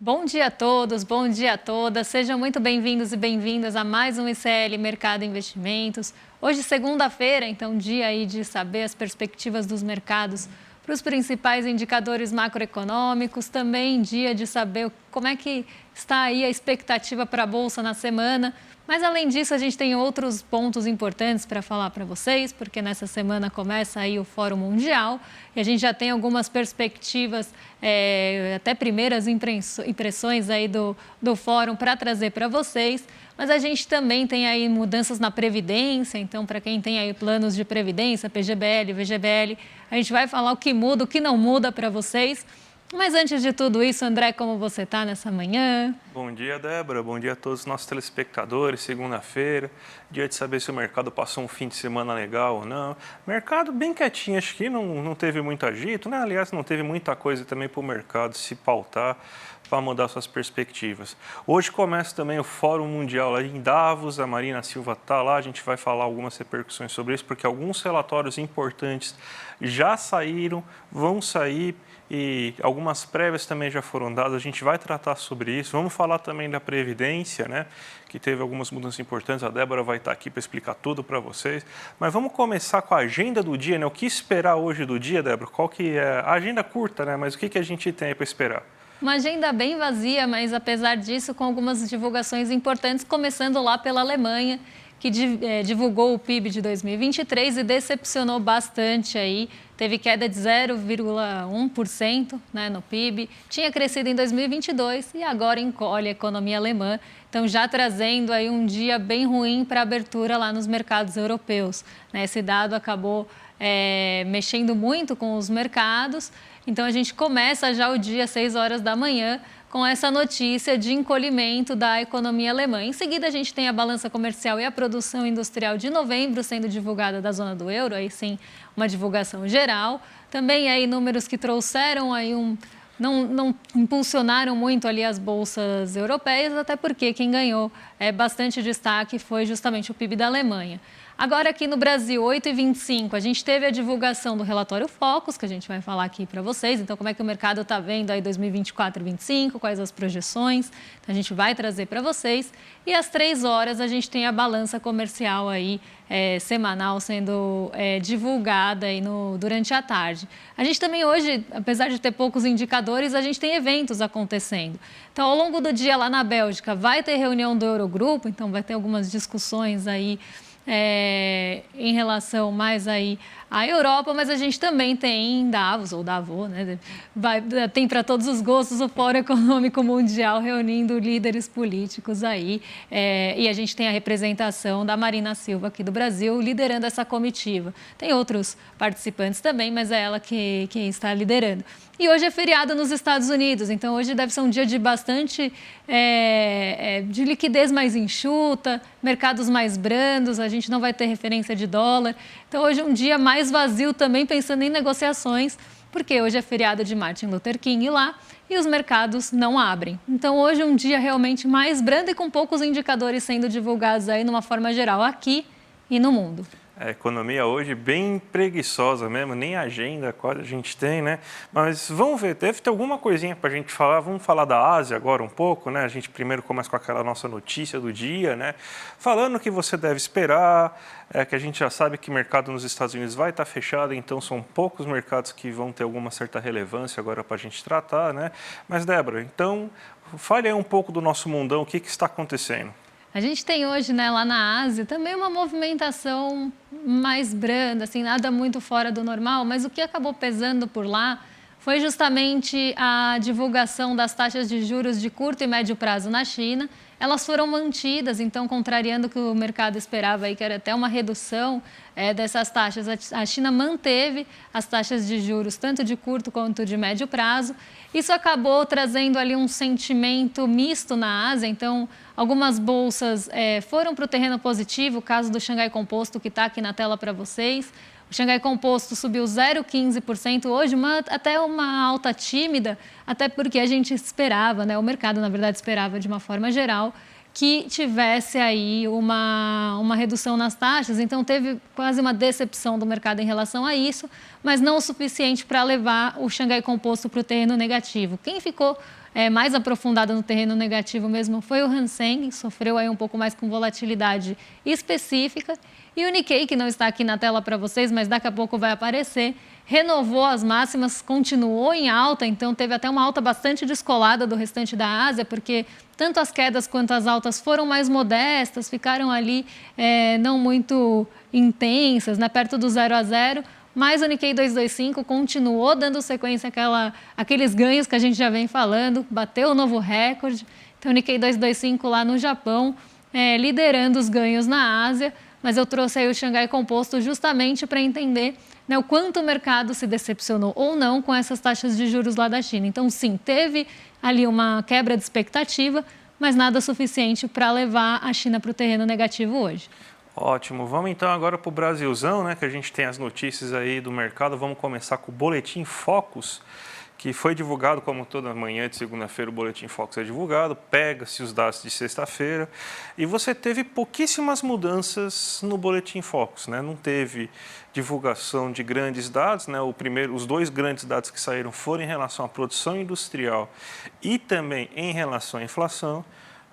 Bom dia a todos, bom dia a todas. Sejam muito bem-vindos e bem-vindas a mais um ICL Mercado Investimentos. Hoje, segunda-feira, então dia aí de saber as perspectivas dos mercados para os principais indicadores macroeconômicos. Também dia de saber como é que está aí a expectativa para a Bolsa na semana. Mas, além disso, a gente tem outros pontos importantes para falar para vocês, porque nessa semana começa aí o Fórum Mundial e a gente já tem algumas perspectivas, até primeiras impressões aí do Fórum para trazer para vocês. Mas a gente também tem aí mudanças na Previdência, então, para quem tem aí planos de Previdência, PGBL, VGBL, a gente vai falar o que muda, o que não muda para vocês. Mas antes de tudo isso, André, como você está nessa manhã? Bom dia, Débora. Bom dia a todos os nossos telespectadores. Segunda-feira, dia de saber se o mercado passou um fim de semana legal ou não. Mercado bem quietinho, acho que não teve muito agito, né? Aliás, não teve muita coisa também para o mercado se pautar para mudar suas perspectivas. Hoje começa também o Fórum Mundial lá em Davos, a Marina Silva está lá, a gente vai falar algumas repercussões sobre isso, porque alguns relatórios importantes já saíram, vão sair, e algumas prévias também já foram dadas, a gente vai tratar sobre isso. Vamos falar também da Previdência, né, que teve algumas mudanças importantes, a Débora vai estar aqui para explicar tudo para vocês. Mas vamos começar com a agenda do dia, né? O que esperar hoje do dia, Débora? Qual que é? A agenda curta, né? Mas o que a gente tem para esperar? Uma agenda bem vazia, mas apesar disso, com algumas divulgações importantes, começando lá pela Alemanha, que divulgou o PIB de 2023 e decepcionou bastante aí. Teve queda de 0,1%, né, no PIB, tinha crescido em 2022 e agora encolhe a economia alemã. Então, já trazendo aí um dia bem ruim para a abertura lá nos mercados europeus, né? Esse dado acabou mexendo muito com os mercados. Então, a gente começa já o dia às 6 horas da manhã com essa notícia de encolhimento da economia alemã. Em seguida, a gente tem a balança comercial e a produção industrial de novembro sendo divulgada da zona do euro, aí sim uma divulgação geral. Também aí números que trouxeram aí não impulsionaram muito ali as bolsas europeias, até porque quem ganhou bastante destaque foi justamente o PIB da Alemanha. Agora, aqui no Brasil, 8h25, a gente teve a divulgação do relatório Focus, que a gente vai falar aqui para vocês. Então, como é que o mercado está vendo aí 2024 e 2025, quais as projeções. Então, a gente vai trazer para vocês. E às 3 horas, a gente tem a balança comercial aí, semanal sendo divulgada aí durante a tarde. A gente também hoje, apesar de ter poucos indicadores, a gente tem eventos acontecendo. Então, ao longo do dia lá na Bélgica, vai ter reunião do Eurogrupo, então vai ter algumas discussões aí em relação mais aí à Europa, mas a gente também tem em Davos, ou Davos, né? Tem para todos os gostos o Fórum Econômico Mundial reunindo líderes políticos aí, e a gente tem a representação da Marina Silva aqui do Brasil liderando essa comitiva. Tem outros participantes também, mas é ela que está liderando. E hoje é feriado nos Estados Unidos, então hoje deve ser um dia de bastante de liquidez mais enxuta, mercados mais brandos, a gente não vai ter referência de dólar. Então hoje é um dia mais vazio também pensando em negociações, porque hoje é feriado de Martin Luther King lá e os mercados não abrem. Então hoje é um dia realmente mais brando e com poucos indicadores sendo divulgados aí numa forma geral aqui e no mundo. A economia hoje bem preguiçosa mesmo, nem agenda quase a gente tem, né? Mas vamos ver, deve ter alguma coisinha para a gente falar. Vamos falar da Ásia agora um pouco, né? A gente primeiro começa com aquela nossa notícia do dia, né? Falando o que você deve esperar, que a gente já sabe que o mercado nos Estados Unidos vai estar fechado, então são poucos mercados que vão ter alguma certa relevância agora para a gente tratar, né? Mas, Débora, então, fale aí um pouco do nosso mundão, o que está acontecendo? A gente tem hoje, né, lá na Ásia, também uma movimentação mais branda, assim, nada muito fora do normal, mas o que acabou pesando por lá foi justamente a divulgação das taxas de juros de curto e médio prazo na China. Elas foram mantidas, então, contrariando o que o mercado esperava, aí, que era até uma redução dessas taxas. A China manteve as taxas de juros, tanto de curto quanto de médio prazo. Isso acabou trazendo ali um sentimento misto na Ásia, então, algumas bolsas foram para o terreno positivo, o caso do Xangai Composto, que está aqui na tela para vocês. O Xangai Composto subiu 0,15% hoje, até uma alta tímida, até porque a gente esperava, né? O mercado, na verdade, esperava de uma forma geral que tivesse aí uma redução nas taxas. Então, teve quase uma decepção do mercado em relação a isso, mas não o suficiente para levar o Xangai Composto para o terreno negativo. Quem ficou mais aprofundada no terreno negativo mesmo foi o Hang Seng, sofreu aí um pouco mais com volatilidade específica. E o Nikkei, que não está aqui na tela para vocês, mas daqui a pouco vai aparecer, renovou as máximas, continuou em alta, então teve até uma alta bastante descolada do restante da Ásia, porque tanto as quedas quanto as altas foram mais modestas, ficaram ali não muito intensas, né, perto do 0 a 0, mas o Nikkei 225 continuou dando sequência àqueles ganhos que a gente já vem falando, bateu o novo recorde. Então o Nikkei 225 lá no Japão, liderando os ganhos na Ásia, mas eu trouxe aí o Xangai Composto justamente para entender, né, o quanto o mercado se decepcionou ou não com essas taxas de juros lá da China. Então, sim, teve ali uma quebra de expectativa, mas nada suficiente para levar a China para o terreno negativo hoje. Ótimo. Vamos então agora para o Brasilzão, né, que a gente tem as notícias aí do mercado. Vamos começar com o Boletim Focus, que foi divulgado, como toda manhã de segunda-feira o Boletim Focus é divulgado, pega-se os dados de sexta-feira, e você teve pouquíssimas mudanças no Boletim Focus, né? Não teve divulgação de grandes dados, né? Os dois grandes dados que saíram foram em relação à produção industrial e também em relação à inflação.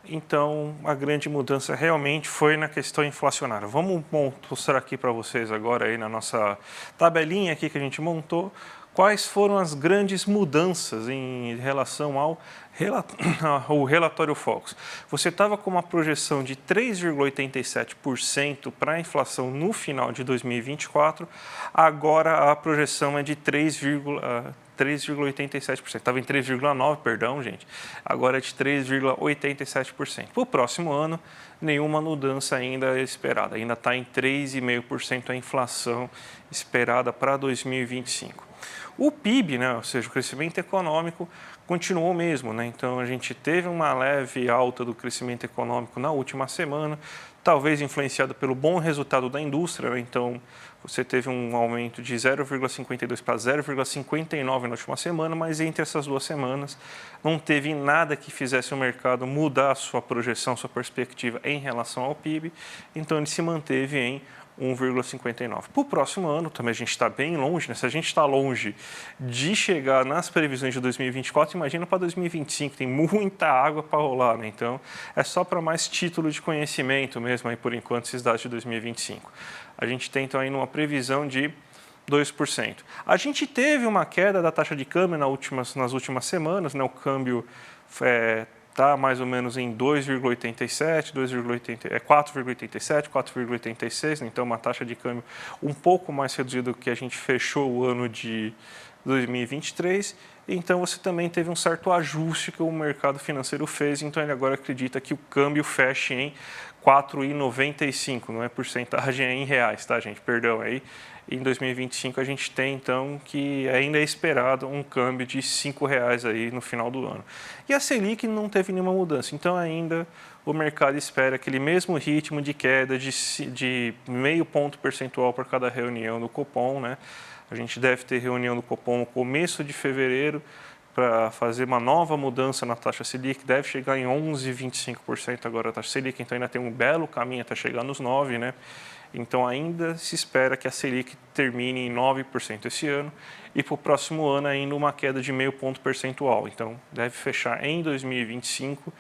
Então, a grande mudança realmente foi na questão inflacionária. Vamos mostrar aqui para vocês agora aí na nossa tabelinha aqui que a gente montou, quais foram as grandes mudanças em relação ao relatório Focus. Você estava com uma projeção de 3,87% para a inflação no final de 2024, agora a projeção é de 3,87%. Estava em 3,9%, perdão, gente. Agora é de 3,87%. Para o próximo ano, nenhuma mudança ainda é esperada. Ainda está em 3,5% a inflação esperada para 2025. O PIB, né, ou seja, o crescimento econômico, continuou mesmo, né? Então, a gente teve uma leve alta do crescimento econômico na última semana, talvez influenciado pelo bom resultado da indústria, né? Então, você teve um aumento de 0,52 para 0,59 na última semana, mas entre essas duas semanas não teve nada que fizesse o mercado mudar a sua projeção, sua perspectiva em relação ao PIB, então ele se manteve em 1,59. Para o próximo ano, também a gente está bem longe, né? Se a gente está longe de chegar nas previsões de 2024, imagina para 2025, tem muita água para rolar, né? Então, é só para mais título de conhecimento mesmo, aí, por enquanto, esses dados de 2025. A gente tem, então, aí uma previsão de 2%. A gente teve uma queda da taxa de câmbio nas últimas semanas, né? O câmbio está mais ou menos em 2,87, 4,87, 4,86, então uma taxa de câmbio um pouco mais reduzida do que a gente fechou o ano de 2023. Então você também teve um certo ajuste que o mercado financeiro fez, então ele agora acredita que o câmbio feche em 4,95, não é porcentagem, é em reais, tá, gente? Perdão aí. Em 2025 a gente tem então que ainda é esperado um câmbio de R$ 5,00 aí no final do ano. E a Selic não teve nenhuma mudança, então ainda o mercado espera aquele mesmo ritmo de queda de meio ponto percentual por cada reunião do Copom, né? A gente deve ter reunião do Copom no começo de fevereiro para fazer uma nova mudança na taxa Selic, deve chegar em 11,25% agora a taxa Selic, então ainda tem um belo caminho até chegar nos 9%, né? Então, ainda se espera que a Selic termine em 9% esse ano e para o próximo ano ainda uma queda de meio ponto percentual. Então, deve fechar em 2025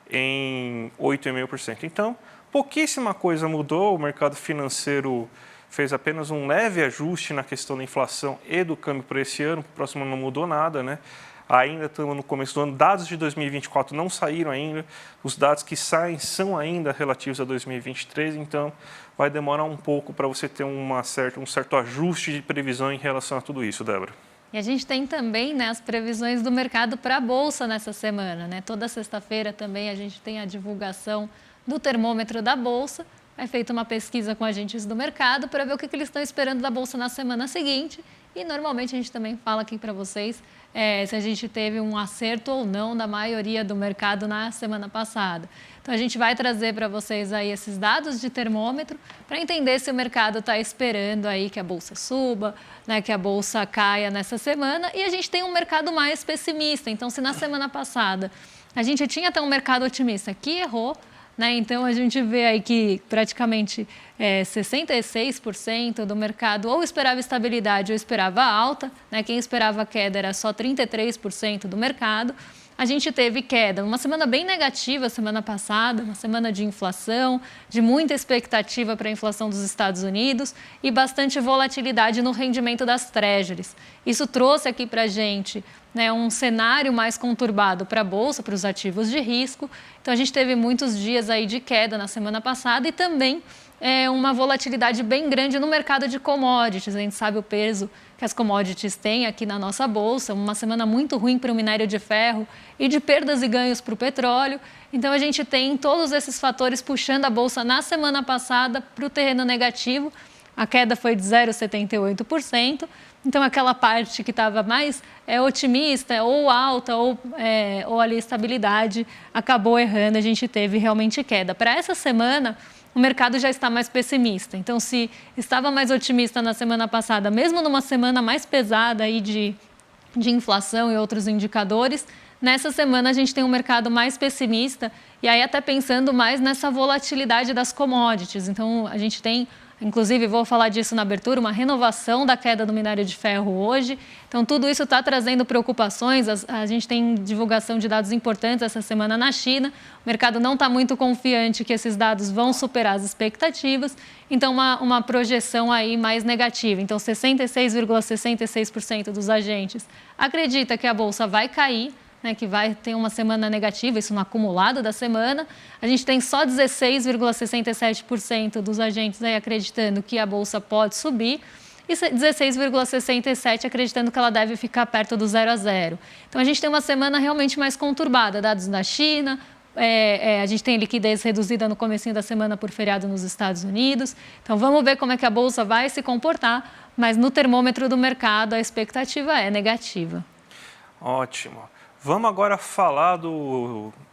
em 8,5%. Então, pouquíssima coisa mudou, o mercado financeiro fez apenas um leve ajuste na questão da inflação e do câmbio para esse ano, para o próximo ano não mudou nada, né? Ainda estamos no começo do ano, dados de 2024 não saíram ainda, os dados que saem são ainda relativos a 2023, então vai demorar um pouco para você ter um certo ajuste de previsão em relação a tudo isso, Débora. E a gente tem também, né, as previsões do mercado para a Bolsa nessa semana, né? Toda sexta-feira também a gente tem a divulgação do termômetro da Bolsa. É feita uma pesquisa com agentes do mercado para ver o que eles estão esperando da Bolsa na semana seguinte. E normalmente a gente também fala aqui para vocês se a gente teve um acerto ou não da maioria do mercado na semana passada. Então a gente vai trazer para vocês aí esses dados de termômetro para entender se o mercado está esperando aí que a Bolsa suba, né, que a Bolsa caia nessa semana. E a gente tem um mercado mais pessimista. Então se na semana passada a gente tinha até um mercado otimista que errou, né? Então, a gente vê aí que praticamente 66% do mercado ou esperava estabilidade ou esperava alta, né? Quem esperava queda era só 33% do mercado. a gente teve queda. Uma semana bem negativa semana passada, uma semana de inflação, de muita expectativa para a inflação dos Estados Unidos e bastante volatilidade no rendimento das treasuries. Isso trouxe aqui para a gente, né, um cenário mais conturbado para a Bolsa, para os ativos de risco. Então, a gente teve muitos dias aí de queda na semana passada e também uma volatilidade bem grande no mercado de commodities. A gente sabe o peso que as commodities têm aqui na nossa Bolsa, uma semana muito ruim para o minério de ferro e de perdas e ganhos para o petróleo. Então, a gente tem todos esses fatores puxando a Bolsa na semana passada para o terreno negativo. A queda foi de 0,78%. Então, aquela parte que estava mais otimista, ou alta, ou ali estabilidade, acabou errando. A gente teve realmente queda. Para essa semana, o mercado já está mais pessimista. Então, se estava mais otimista na semana passada, mesmo numa semana mais pesada aí de inflação e outros indicadores, nessa semana a gente tem um mercado mais pessimista e aí até pensando mais nessa volatilidade das commodities. Então, a gente tem, inclusive, vou falar disso na abertura, uma renovação da queda do minério de ferro hoje. Então, tudo isso está trazendo preocupações. A gente tem divulgação de dados importantes essa semana na China. O mercado não está muito confiante que esses dados vão superar as expectativas. Então, uma projeção aí mais negativa. Então, 66,66% dos agentes acredita que a Bolsa vai cair, né, que vai ter uma semana negativa, isso no acumulado da semana. A gente tem só 16,67% dos agentes aí acreditando que a Bolsa pode subir e 16,67% acreditando que ela deve ficar perto do 0 a 0. Então, a gente tem uma semana realmente mais conturbada. Dados da China, a gente tem liquidez reduzida no comecinho da semana por feriado nos Estados Unidos. Então, vamos ver como é que a Bolsa vai se comportar, mas no termômetro do mercado a expectativa é negativa. Ótimo. Vamos agora falar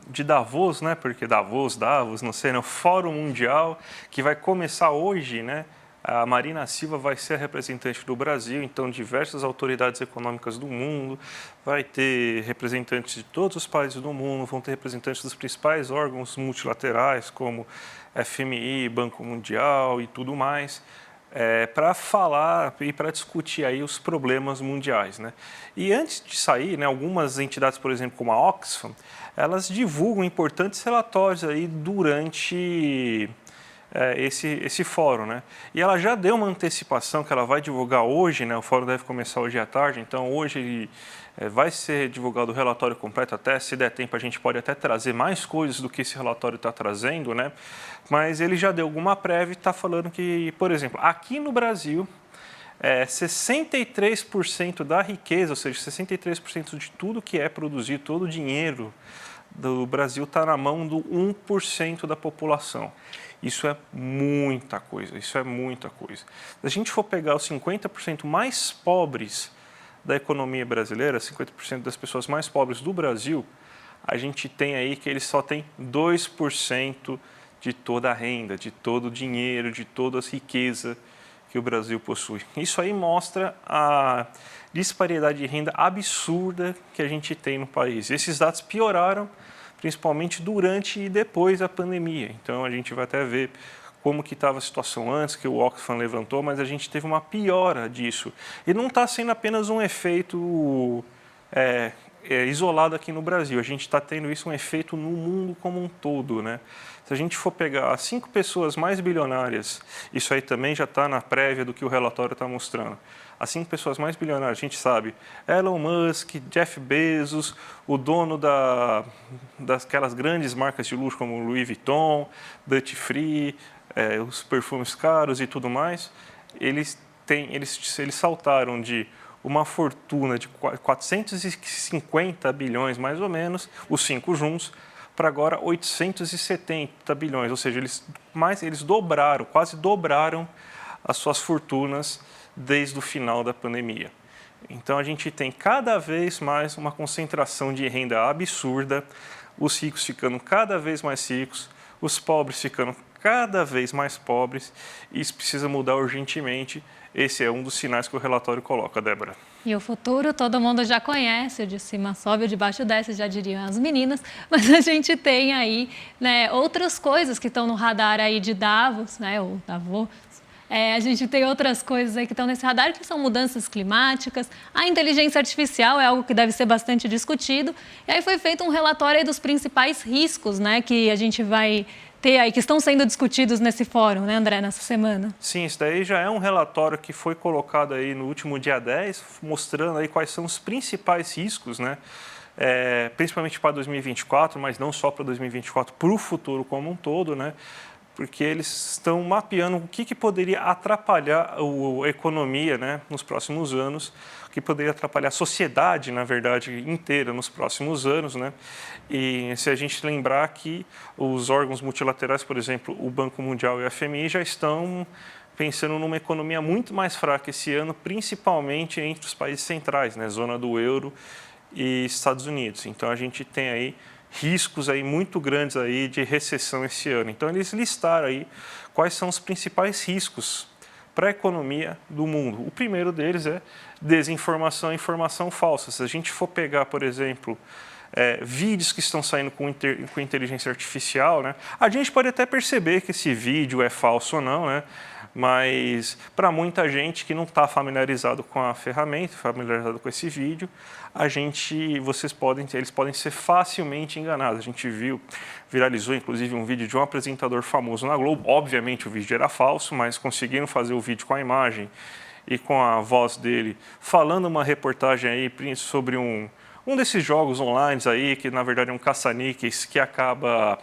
de Davos, né? Porque Davos, não sei, né? O Fórum Mundial, que vai começar hoje, né? A Marina Silva vai ser a representante do Brasil, então diversas autoridades econômicas do mundo, vai ter representantes de todos os países do mundo, vão ter representantes dos principais órgãos multilaterais, como FMI, Banco Mundial e tudo mais. Para falar e para discutir aí os problemas mundiais, né? E antes de sair, né, algumas entidades, por exemplo, como a Oxfam, elas divulgam importantes relatórios aí durante esse fórum, né? E ela já deu uma antecipação que ela vai divulgar hoje, né? O fórum deve começar hoje à tarde, então hoje vai ser divulgado o relatório completo, até se der tempo a gente pode até trazer mais coisas do que esse relatório está trazendo, né? Mas ele já deu alguma prévia e está falando que, por exemplo, aqui no Brasil, 63% da riqueza, ou seja, 63% de tudo que é produzido, todo o dinheiro do Brasil está na mão do 1% da população. Isso é muita coisa, isso é muita coisa. Se a gente for pegar os 50% mais pobres da economia brasileira, 50% das pessoas mais pobres do Brasil, a gente tem aí que eles só têm 2% de toda a renda, de todo o dinheiro, de toda a riqueza que o Brasil possui. Isso aí mostra a disparidade de renda absurda que a gente tem no país. Esses dados pioraram principalmente durante e depois da pandemia. Então, a gente vai até ver como que estava a situação antes, que o Oxfam levantou, mas a gente teve uma piora disso. E não está sendo apenas um efeito isolado aqui no Brasil, a gente está tendo isso um efeito no mundo como um todo, né? Se a gente for pegar as 5 pessoas mais bilionárias, isso aí também já está na prévia do que o relatório está mostrando. As 5 pessoas mais bilionárias, a gente sabe, Elon Musk, Jeff Bezos, o dono daquelas grandes marcas de luxo como Louis Vuitton, Duty Free, os perfumes caros e tudo mais, eles saltaram de uma fortuna de 450 bilhões, mais ou menos, os 5 juntos, para agora 870 bilhões. Ou seja, eles dobraram, quase dobraram as suas fortunas desde o final da pandemia. Então, a gente tem cada vez mais uma concentração de renda absurda, os ricos ficando cada vez mais ricos, os pobres ficando cada vez mais pobres, e isso precisa mudar urgentemente. Esse é um dos sinais que o relatório coloca, Débora. E o futuro todo mundo já conhece, o de cima sobe, o de baixo desce, já diriam as meninas, mas a gente tem aí, né, outras coisas que estão no radar aí de Davos, né, o Davos, A gente tem outras coisas aí que estão nesse radar, que são mudanças climáticas. A inteligência artificial é algo que deve ser bastante discutido. E aí foi feito um relatório aí dos principais riscos, né, que a gente vai ter aí, que estão sendo discutidos nesse fórum, né, André, nessa semana? Sim, isso daí já é um relatório que foi colocado aí no último dia 10, mostrando aí quais são os principais riscos, né, principalmente para 2024, mas não só para 2024, para o futuro como um todo, né, porque eles estão mapeando o que poderia atrapalhar a economia, né, nos próximos anos, o que poderia atrapalhar a sociedade, na verdade, inteira nos próximos anos, né? E se a gente lembrar que os órgãos multilaterais, por exemplo, o Banco Mundial e o FMI, já estão pensando numa economia muito mais fraca esse ano, principalmente entre os países centrais, né, zona do euro e Estados Unidos. Então a gente tem aí riscos aí muito grandes aí de recessão esse ano. Então eles listaram aí quais são os principais riscos para a economia do mundo. O primeiro deles é desinformação e informação falsa. Se a gente for pegar, por exemplo, vídeos que estão saindo com inteligência artificial, né, a gente pode até perceber que esse vídeo é falso ou não, né? Mas para muita gente que não está familiarizado com a ferramenta, familiarizado com esse vídeo, eles podem ser facilmente enganados. A gente viralizou inclusive um vídeo de um apresentador famoso na Globo. Obviamente o vídeo era falso, mas conseguiram fazer o vídeo com a imagem e com a voz dele, falando uma reportagem aí sobre um desses jogos online aí, que na verdade é um caça-níqueis que acaba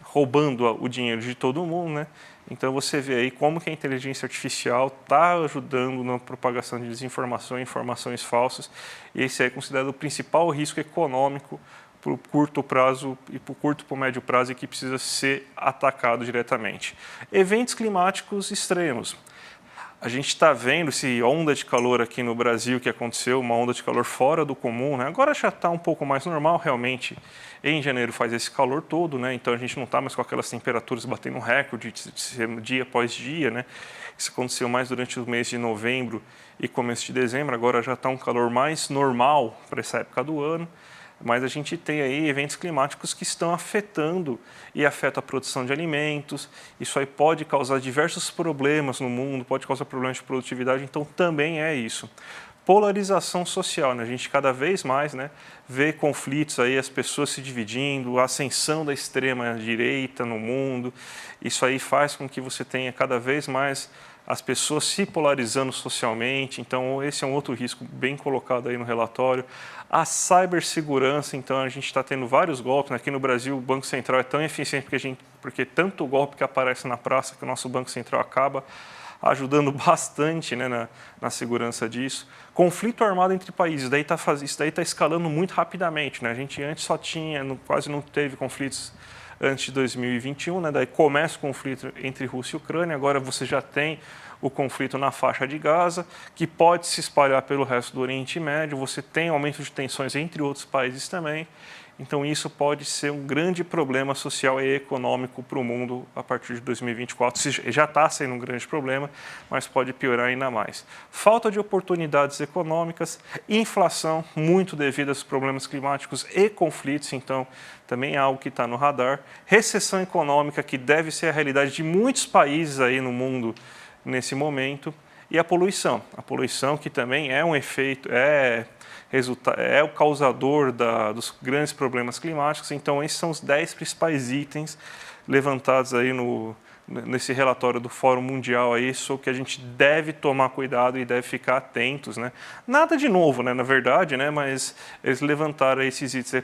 roubando o dinheiro de todo mundo, né? Então você vê aí como que a inteligência artificial está ajudando na propagação de desinformação e informações falsas, e esse é considerado o principal risco econômico para o curto prazo e para o curto e para o médio prazo e que precisa ser atacado diretamente. Eventos climáticos extremos. A gente está vendo essa onda de calor aqui no Brasil que aconteceu, uma onda de calor fora do comum, né? Agora já está um pouco mais normal, realmente. Em janeiro faz esse calor todo, né? Então a gente não está mais com aquelas temperaturas batendo recorde dia após dia, né? Isso aconteceu mais durante o mês de novembro e começo de dezembro. Agora já está um calor mais normal para essa época do ano. Mas a gente tem aí eventos climáticos que estão afetando e afetam a produção de alimentos. Isso aí pode causar diversos problemas no mundo, pode causar problemas de produtividade, então também é isso. Polarização social, né? A gente cada vez mais, né, vê conflitos aí, as pessoas se dividindo, a ascensão da extrema direita no mundo. Isso aí faz com que você tenha cada vez mais as pessoas se polarizando socialmente, então esse é um outro risco bem colocado aí no relatório. A cibersegurança, então a gente está tendo vários golpes, né? Aqui no Brasil o Banco Central é tão eficiente porque tanto golpe que aparece na praça que o nosso Banco Central acaba ajudando bastante, né, na segurança disso. Conflito armado entre países, isso daí está escalando muito rapidamente, né? A gente antes quase não teve conflitos antes de 2021, né? Daí começa o conflito entre Rússia e Ucrânia, agora você já tem o conflito na faixa de Gaza, que pode se espalhar pelo resto do Oriente Médio, você tem aumento de tensões entre outros países também, então isso pode ser um grande problema social e econômico para o mundo a partir de 2024, já está sendo um grande problema, mas pode piorar ainda mais. Falta de oportunidades econômicas, inflação, muito devido aos problemas climáticos e conflitos, então também é algo que está no radar. Recessão econômica, que deve ser a realidade de muitos países aí no mundo nesse momento. E a poluição que também é um efeito, é o causador dos grandes problemas climáticos. Então esses são os 10 principais itens levantados aí nesse relatório do Fórum Mundial aí, sobre que a gente deve tomar cuidado e deve ficar atentos, né? Nada de novo, né, na verdade, né, mas eles levantaram esses itens aí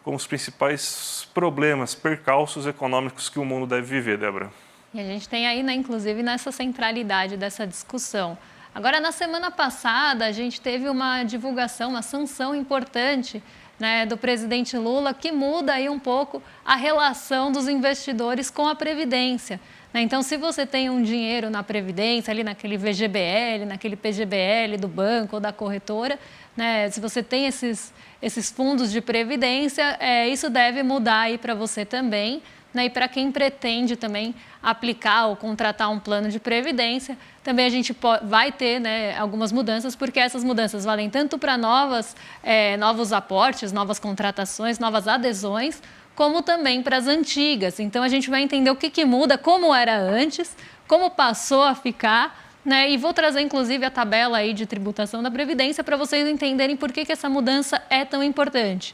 como os principais problemas, percalços econômicos que o mundo deve viver, Débora. E a gente tem aí, né, inclusive, nessa centralidade dessa discussão. Agora, na semana passada, a gente teve uma divulgação, uma sanção importante, né, do presidente Lula, que muda aí um pouco a relação dos investidores com a Previdência. Né? Então, se você tem um dinheiro na Previdência, ali naquele VGBL, naquele PGBL do banco ou da corretora, né, se você tem esses fundos de Previdência, isso deve mudar aí para você também. Né, e para quem pretende também aplicar ou contratar um plano de previdência, também a gente vai ter, né, algumas mudanças, porque essas mudanças valem tanto para novos aportes, novas contratações, novas adesões, como também para as antigas. Então a gente vai entender o que muda, como era antes, como passou a ficar, né? E vou trazer, inclusive, a tabela aí de tributação da Previdência para vocês entenderem por que essa mudança é tão importante.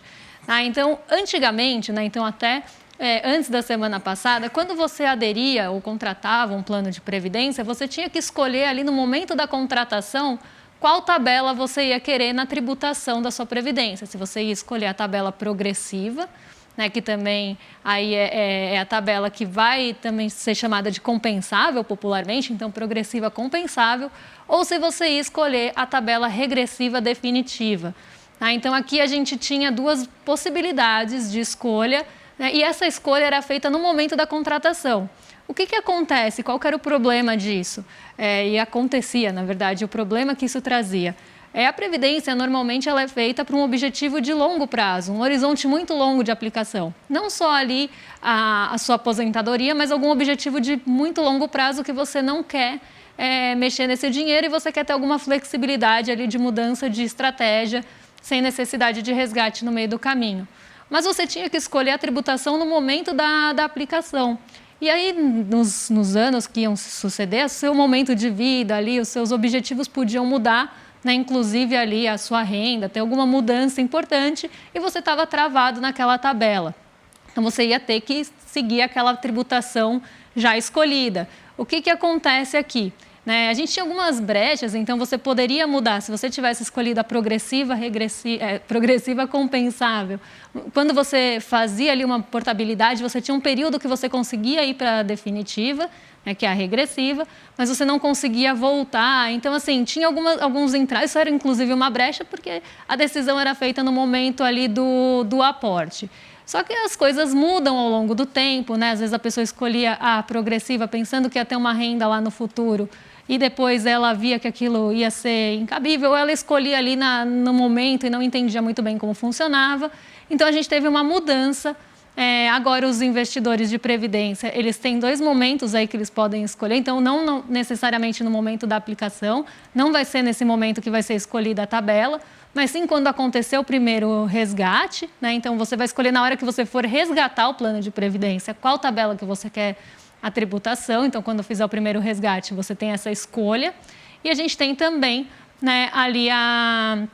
Então, antigamente, né? Então até antes da semana passada, quando você aderia ou contratava um plano de previdência, você tinha que escolher ali no momento da contratação qual tabela você ia querer na tributação da sua previdência. Se você ia escolher a tabela progressiva, né, que também aí é a tabela que vai também ser chamada de compensável popularmente, então progressiva compensável, ou se você ia escolher a tabela regressiva definitiva. Então aqui a gente tinha duas possibilidades de escolha, né, e essa escolha era feita no momento da contratação. O que acontece? Qual que era o problema disso? E acontecia, na verdade, o problema que isso trazia. A Previdência, normalmente, ela é feita para um objetivo de longo prazo, um horizonte muito longo de aplicação. Não só ali a sua aposentadoria, mas algum objetivo de muito longo prazo que você não quer mexer nesse dinheiro e você quer ter alguma flexibilidade ali de mudança de estratégia, sem necessidade de resgate no meio do caminho. Mas você tinha que escolher a tributação no momento da aplicação. E aí, nos anos que iam suceder, o seu momento de vida ali, os seus objetivos podiam mudar, né? Inclusive ali a sua renda, ter alguma mudança importante e você estava travado naquela tabela. Então, você ia ter que seguir aquela tributação já escolhida. O que acontece aqui? A gente tinha algumas brechas, então você poderia mudar. Se você tivesse escolhido a progressiva compensável, quando você fazia ali uma portabilidade, você tinha um período que você conseguia ir para a definitiva, que é a regressiva, mas você não conseguia voltar. Então, assim, tinha alguns entraves. Isso era, inclusive, uma brecha, porque a decisão era feita no momento ali do aporte. Só que as coisas mudam ao longo do tempo, né? Às vezes a pessoa escolhia a progressiva pensando que ia ter uma renda lá no futuro e depois ela via que aquilo ia ser incabível, ou ela escolhia ali no momento e não entendia muito bem como funcionava. Então, a gente teve uma mudança. Agora, os investidores de previdência, eles têm 2 momentos aí que eles podem escolher, então não necessariamente no momento da aplicação, não vai ser nesse momento que vai ser escolhida a tabela, mas sim quando acontecer o primeiro resgate, né? Então, você vai escolher na hora que você for resgatar o plano de previdência, qual tabela que você quer a tributação. Então, quando fizer o primeiro resgate, você tem essa escolha. E a gente tem também, né, ali a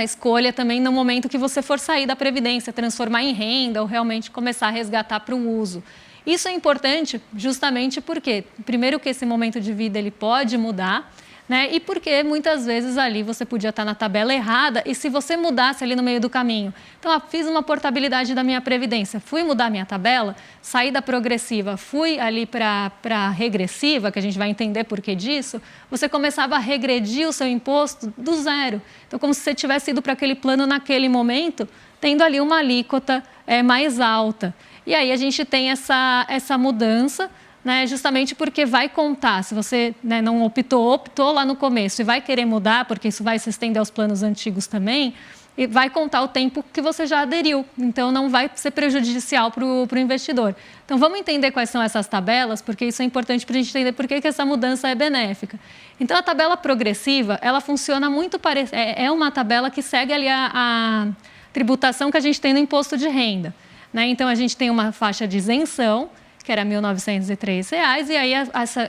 escolha também no momento que você for sair da Previdência, transformar em renda ou realmente começar a resgatar para o uso. Isso é importante justamente porque, primeiro, que esse momento de vida ele pode mudar, né? E porque muitas vezes ali você podia estar na tabela errada e se você mudasse ali no meio do caminho. Então, fiz uma portabilidade da minha Previdência, fui mudar minha tabela, saí da progressiva, fui ali para a regressiva, que a gente vai entender por que disso, você começava a regredir o seu imposto do zero. Então, como se você tivesse ido para aquele plano naquele momento, tendo ali uma alíquota mais alta. E aí a gente tem essa mudança, né, justamente porque vai contar, se você, né, não optou lá no começo e vai querer mudar, porque isso vai se estender aos planos antigos também, e vai contar o tempo que você já aderiu, então não vai ser prejudicial para o investidor. Então vamos entender quais são essas tabelas, porque isso é importante para a gente entender por que essa mudança é benéfica. Então a tabela progressiva, ela funciona muito parecida, é uma tabela que segue ali a tributação que a gente tem no imposto de renda, né? Então a gente tem uma faixa de isenção, que era R$ 1.903, e aí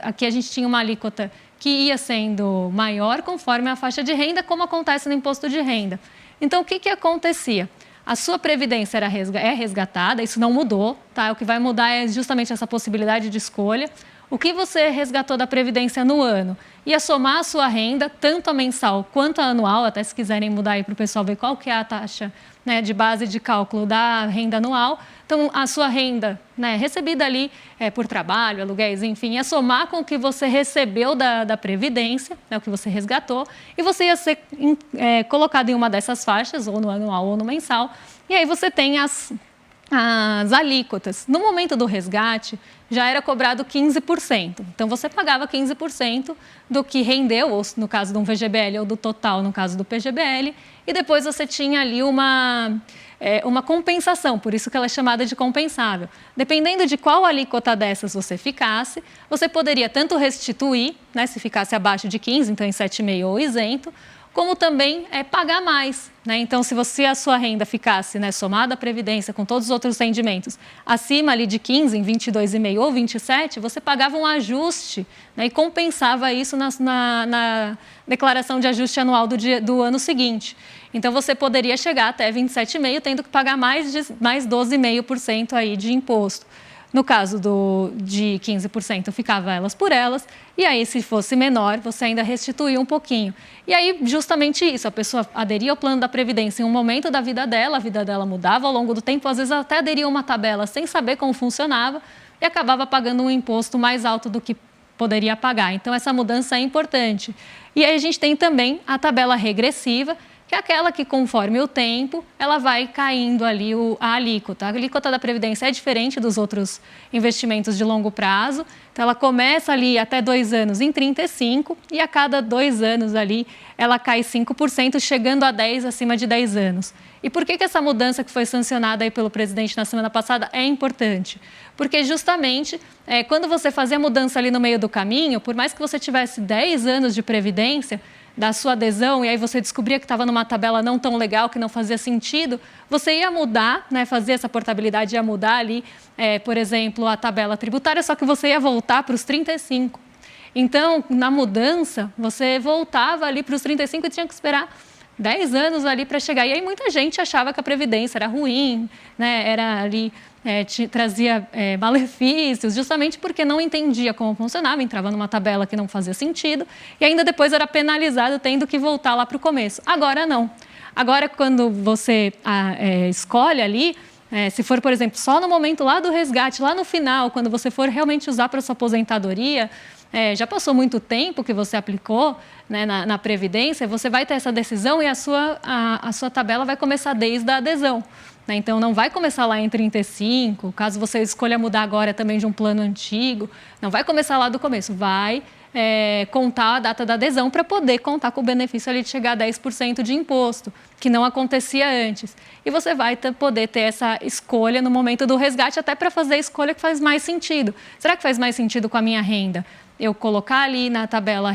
aqui a gente tinha uma alíquota que ia sendo maior conforme a faixa de renda, como acontece no imposto de renda. Então, o que acontecia? A sua previdência é resgatada, isso não mudou, tá? O que vai mudar é justamente essa possibilidade de escolha. O que você resgatou da previdência no ano ia somar a sua renda, tanto a mensal quanto a anual, até se quiserem mudar aí para o pessoal ver qual que é a taxa, né, de base de cálculo da renda anual. Então, a sua renda, né, recebida ali por trabalho, aluguéis, enfim, ia somar com o que você recebeu da Previdência, né, o que você resgatou, e você ia ser colocado em uma dessas faixas, ou no anual ou no mensal, e aí você tem as alíquotas. No momento do resgate, já era cobrado 15%. Então, você pagava 15% do que rendeu, ou no caso de um VGBL, ou do total, no caso do PGBL, e depois você tinha ali uma compensação, por isso que ela é chamada de compensável. Dependendo de qual alíquota dessas você ficasse, você poderia tanto restituir, né, se ficasse abaixo de 15%, então em 7,5% ou isento, como também pagar mais, né? Então, se a sua renda ficasse, né, somada à Previdência com todos os outros rendimentos, acima ali de 15, em 22,5 ou 27, você pagava um ajuste, né, e compensava isso na declaração de ajuste anual do ano seguinte. Então, você poderia chegar até 27,5, tendo que pagar mais 12,5% aí de imposto. No caso de 15%, ficava elas por elas. E aí, se fosse menor, você ainda restituía um pouquinho. E aí, justamente isso, a pessoa aderia ao plano da Previdência em um momento da vida dela, a vida dela mudava ao longo do tempo, às vezes até aderia a uma tabela sem saber como funcionava e acabava pagando um imposto mais alto do que poderia pagar. Então, essa mudança é importante. E aí, a gente tem também a tabela regressiva, que é aquela que, conforme o tempo, ela vai caindo ali a alíquota. A alíquota da Previdência é diferente dos outros investimentos de longo prazo. Então, ela começa ali até 2 anos em 35% e a cada 2 anos ali ela cai 5%, chegando a 10% acima de 10 anos. E por que essa mudança que foi sancionada aí pelo presidente na semana passada é importante? Porque justamente quando você fazia a mudança ali no meio do caminho, por mais que você tivesse 10 anos de Previdência, da sua adesão, e aí você descobria que estava numa tabela não tão legal, que não fazia sentido, você ia mudar, né, fazer essa portabilidade, ia mudar ali, por exemplo, a tabela tributária, só que você ia voltar para os 35. Então, na mudança, você voltava ali para os 35 e tinha que esperar 10 anos ali para chegar. E aí muita gente achava que a Previdência era ruim, né, era ali... trazia malefícios, justamente porque não entendia como funcionava, entrava numa tabela que não fazia sentido e ainda depois era penalizado tendo que voltar lá para o começo. Agora não. Agora, quando você escolhe ali, se for, por exemplo, só no momento lá do resgate, lá no final, quando você for realmente usar para sua aposentadoria, já passou muito tempo que você aplicou, né, na Previdência, você vai ter essa decisão e a sua tabela vai começar desde a adesão. Então, não vai começar lá em 35, caso você escolha mudar agora também de um plano antigo, não vai começar lá do começo, vai contar a data da adesão para poder contar com o benefício ali de chegar a 10% de imposto, que não acontecia antes. E você vai poder ter essa escolha no momento do resgate, até para fazer a escolha que faz mais sentido. Será que faz mais sentido com a minha renda? Eu colocar ali na tabela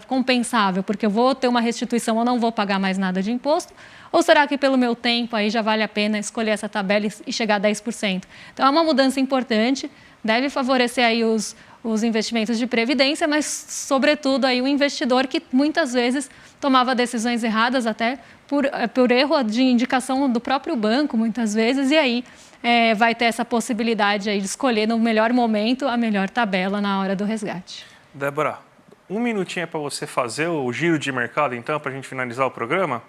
compensável, porque eu vou ter uma restituição, eu não vou pagar mais nada de imposto? Ou será que pelo meu tempo aí já vale a pena escolher essa tabela e chegar a 10%? Então, é uma mudança importante, deve favorecer aí os investimentos de previdência, mas, sobretudo, aí o investidor que muitas vezes tomava decisões erradas, até por erro de indicação do próprio banco, muitas vezes, e aí vai ter essa possibilidade aí de escolher no melhor momento a melhor tabela na hora do resgate. Débora, 1 minutinho para você fazer o giro de mercado, então, para a gente finalizar o programa?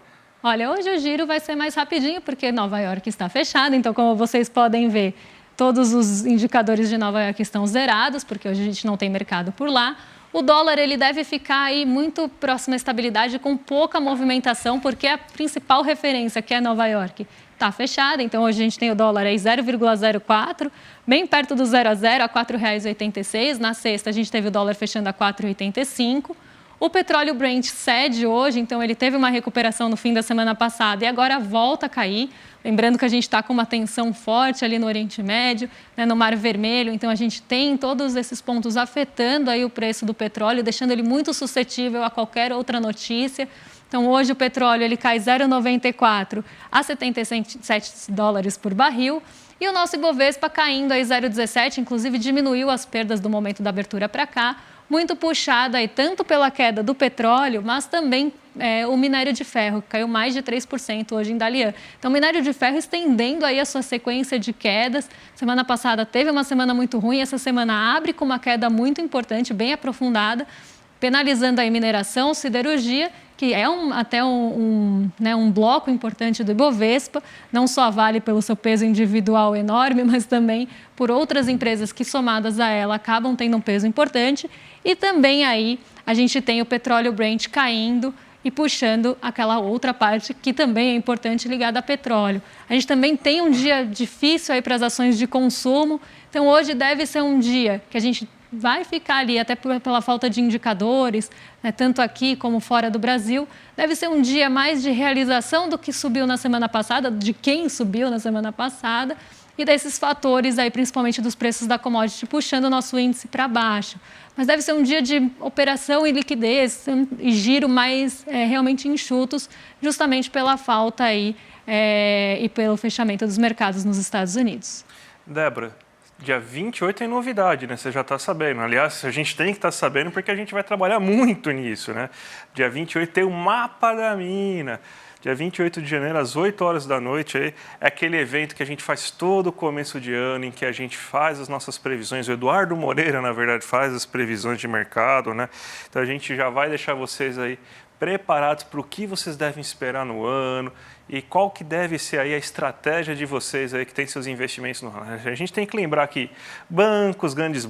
Olha, hoje o giro vai ser mais rapidinho, porque Nova York está fechada, então, como vocês podem ver, todos os indicadores de Nova York estão zerados, porque hoje a gente não tem mercado por lá. O dólar ele deve ficar aí muito próximo à estabilidade, com pouca movimentação, porque a principal referência, que é Nova York, está fechada. Então, hoje a gente tem o dólar aí 0,04, bem perto do 0 a 0, a R$ 4,86. Na sexta, a gente teve o dólar fechando a R$ 4,85. O petróleo Brent cede hoje, então ele teve uma recuperação no fim da semana passada e agora volta a cair. Lembrando que a gente está com uma tensão forte ali no Oriente Médio, né, no Mar Vermelho, então a gente tem todos esses pontos afetando aí o preço do petróleo, deixando ele muito suscetível a qualquer outra notícia. Então, hoje o petróleo ele cai 0,94 a 77 dólares por barril. E o nosso Ibovespa caindo aí 0,17, inclusive diminuiu as perdas do momento da abertura para cá, muito puxada aí tanto pela queda do petróleo, mas também o minério de ferro, que caiu mais de 3% hoje em Dalian. Então, o minério de ferro estendendo aí a sua sequência de quedas. Semana passada teve uma semana muito ruim, essa semana abre com uma queda muito importante, bem aprofundada, penalizando a mineração, siderurgia, que é um bloco importante do Ibovespa, não só vale pelo seu peso individual enorme, mas também por outras empresas que, somadas a ela, acabam tendo um peso importante. E também aí a gente tem o petróleo Brent caindo e puxando aquela outra parte que também é importante ligada a petróleo. A gente também tem um dia difícil aí para as ações de consumo, então hoje deve ser um dia que a gente vai ficar ali, até pela falta de indicadores, né, tanto aqui como fora do Brasil. Deve ser um dia mais de realização do que subiu na semana passada, de quem subiu na semana passada, e desses fatores aí, principalmente dos preços da commodity, puxando o nosso índice para baixo. Mas deve ser um dia de operação e liquidez e giro mais realmente enxutos, justamente pela falta aí e pelo fechamento dos mercados nos Estados Unidos. Débora, dia 28 tem novidade, né? Você já está sabendo. Aliás, a gente tem que estar sabendo porque a gente vai trabalhar muito nisso, né? Dia 28 tem o Mapa da Mina. Dia 28 de janeiro, às 8 horas da noite, aí, é aquele evento que a gente faz todo começo de ano, em que a gente faz as nossas previsões. O Eduardo Moreira, na verdade, faz as previsões de mercado, né? Então a gente já vai deixar vocês aí preparados para o que vocês devem esperar no ano e qual que deve ser aí a estratégia de vocês aí que tem seus investimentos no ano. A gente tem que lembrar que bancos, grandes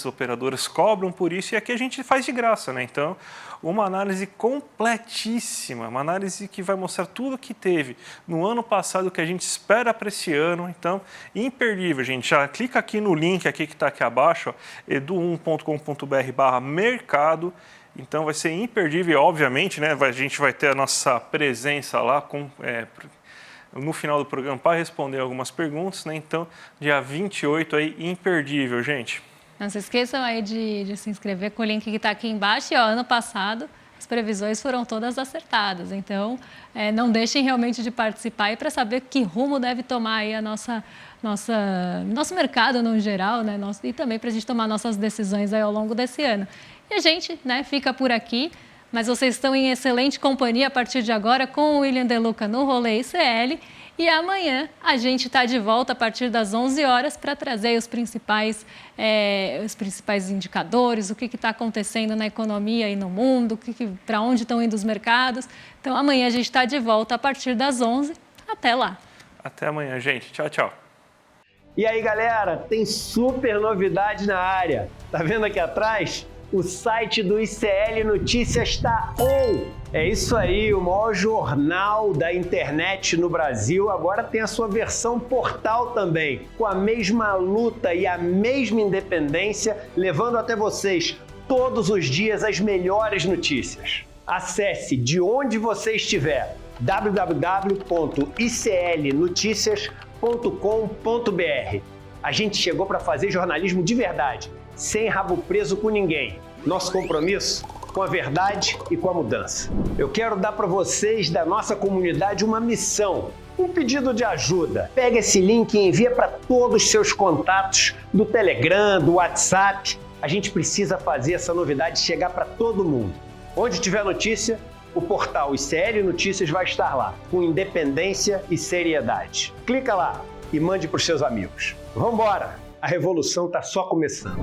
operadoras cobram por isso e aqui a gente faz de graça, né? Então, uma análise completíssima, uma análise que vai mostrar tudo que teve no ano passado, o que a gente espera para esse ano. Então, imperdível, gente. Já clica aqui no link aqui que está aqui abaixo, edu1.com.br/mercado. Então vai ser imperdível, obviamente, né? A gente vai ter a nossa presença lá no final do programa para responder algumas perguntas, né? Então, dia 28 aí, imperdível, gente. Não se esqueçam aí de se inscrever com o link que está aqui embaixo. E, ano passado, as previsões foram todas acertadas. Então, não deixem realmente de participar e para saber que rumo deve tomar aí a nosso mercado no geral, né? E também para a gente tomar nossas decisões aí ao longo desse ano. E a gente, né, fica por aqui, mas vocês estão em excelente companhia a partir de agora com o William De Luca no Rolê ICL. E amanhã a gente está de volta a partir das 11 horas para trazer os principais indicadores, o que está acontecendo na economia e no mundo, para onde estão indo os mercados. Então amanhã a gente está de volta a partir das 11. Até lá. Até amanhã, gente. Tchau, tchau. E aí, galera, tem super novidade na área. Tá vendo aqui atrás? O site do ICL Notícias está on! É isso aí, o maior jornal da internet no Brasil agora tem a sua versão portal também, com a mesma luta e a mesma independência, levando até vocês todos os dias as melhores notícias. Acesse de onde você estiver, www.iclnoticias.com.br. A gente chegou para fazer jornalismo de verdade, sem rabo preso com ninguém. Nosso compromisso com a verdade e com a mudança. Eu quero dar para vocês da nossa comunidade uma missão, um pedido de ajuda. Pega esse link e envia para todos os seus contatos do Telegram, do WhatsApp. A gente precisa fazer essa novidade chegar para todo mundo. Onde tiver notícia, o portal ICL Notícias vai estar lá, com independência e seriedade. Clica lá e mande para os seus amigos. Vamos embora! A revolução está só começando.